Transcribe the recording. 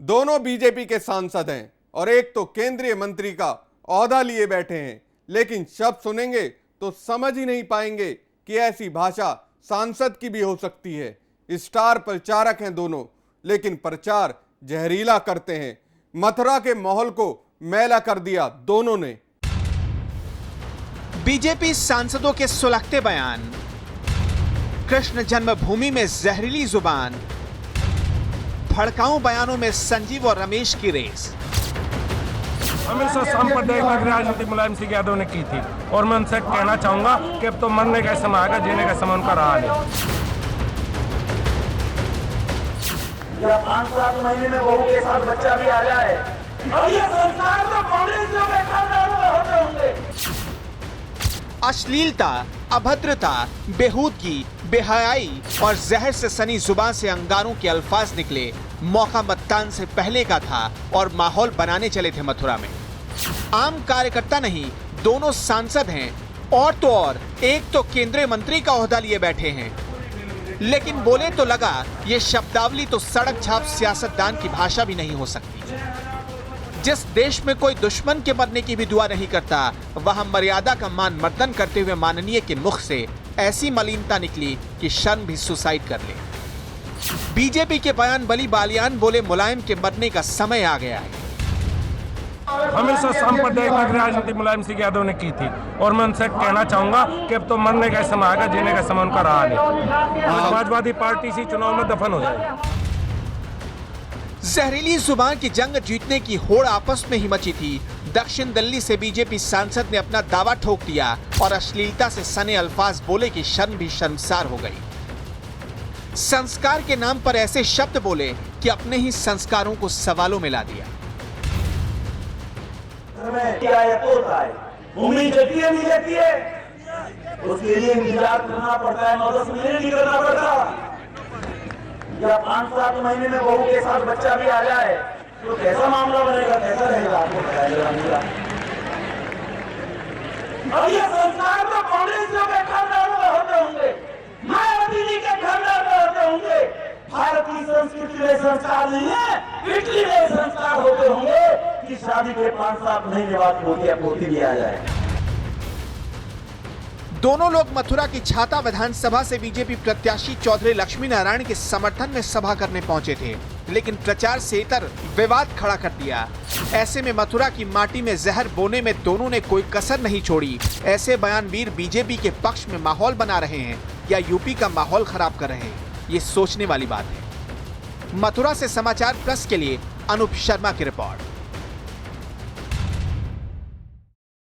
दोनों बीजेपी के सांसद हैं और एक तो केंद्रीय मंत्री का ओहदा लिए बैठे हैं, लेकिन शब्द सुनेंगे तो समझ ही नहीं पाएंगे कि ऐसी भाषा सांसद की भी हो सकती है। स्टार प्रचारक हैं दोनों, लेकिन प्रचार जहरीला करते हैं। मथुरा के माहौल को मैला कर दिया दोनों ने। बीजेपी सांसदों के सुलगते बयान, कृष्ण जन्मभूमि में जहरीली जुबान, भड़काऊ बयानों में संजीव और रमेश की रेस। हमेशा सांप्रदायिक राजनीति मुलायम सिंह यादव ने की थी और मैं उनसे कहना चाहूंगा कि अब तो मरने का समय आएगा, जीने का समय उनका रहा नहीं। 5-7 महीने में बहू के साथ बच्चा भी आ जाए और ये संस्कार तो कांग्रेस में होते होंगे। अश्लीलता, अभद्रता, बेहूदगी, बेहयाई और जहर से सनी जुबान से अंगारों के अल्फाज निकले। मौका मतदान से पहले का था और माहौल बनाने चले थे मथुरा में। आम कार्यकर्ता नहीं, दोनों सांसद हैं और तो और एक तो केंद्रीय मंत्री का ओहदा लिए बैठे हैं। लेकिन बोले तो लगा ये शब्दावली तो सड़क छाप सियासतदान की भाषा भी नहीं हो सकती। जिस देश में कोई दुश्मन के मरने की भी दुआ नहीं करता, वहां मर्यादा का मान मर्दन करते हुए माननीय के मुख से ऐसी मलिनता निकली कि शर्म भी सुसाइड कर ले। बीजेपी के बयान बली बालियान बोले मुलायम के मरने का समय आ गया है। हमेशा सांप्रदायिक राजनीति मुलायम सिंह यादव ने की थी और मैं उनसे कहना चाहूंगा कि अब तो मरने का समय आएगा, जीने का समय उनका रहा नहीं। समाजवादी पार्टी इसी चुनाव में दफन हो जाएगी। जहरीली जुबान की जंग जीतने की होड़ आपस में ही मची थी। दक्षिण दिल्ली से बीजेपी सांसद ने अपना दावा ठोक दिया और अश्लीलता से सने अल्फाज बोले कि शर्म भी शर्मसार हो गई। संस्कार के नाम पर ऐसे शब्द बोले कि अपने ही संस्कारों को सवालों में ला दिया। भूमि देती है नहीं देती है, उसके लिए इंतजार करना पड़ता है, 9-10 महीने नहीं करना पड़ता। या 5-7 महीने में बहू के साथ बच्चा भी आ जाए तो कैसा मामला बनेगा, कैसा रहेगा आपको बताइएगा। और ये संस्कार तो कांग्रेस के खानदान में होते होंगे, मायावती जी के खानदान में होते होंगे। भारतीय संस्कृति में संस्कार नहीं है, इटली में संस्कार होते होंगे कि शादी के 5-7 महीने बाद पोती भी आ जाए। दोनों लोग मथुरा की छाता विधानसभा से बीजेपी प्रत्याशी चौधरी लक्ष्मी नारायण के समर्थन में सभा करने पहुंचे थे, लेकिन प्रचार से इतर विवाद खड़ा कर दिया। ऐसे में मथुरा की माटी में जहर बोने में दोनों ने कोई कसर नहीं छोड़ी। ऐसे बयानवीर बीजेपी के पक्ष में माहौल बना रहे हैं या यूपी का माहौल खराब कर रहे हैं, ये सोचने वाली बात है। मथुरा से समाचार प्लस के लिए अनूप शर्मा की रिपोर्ट।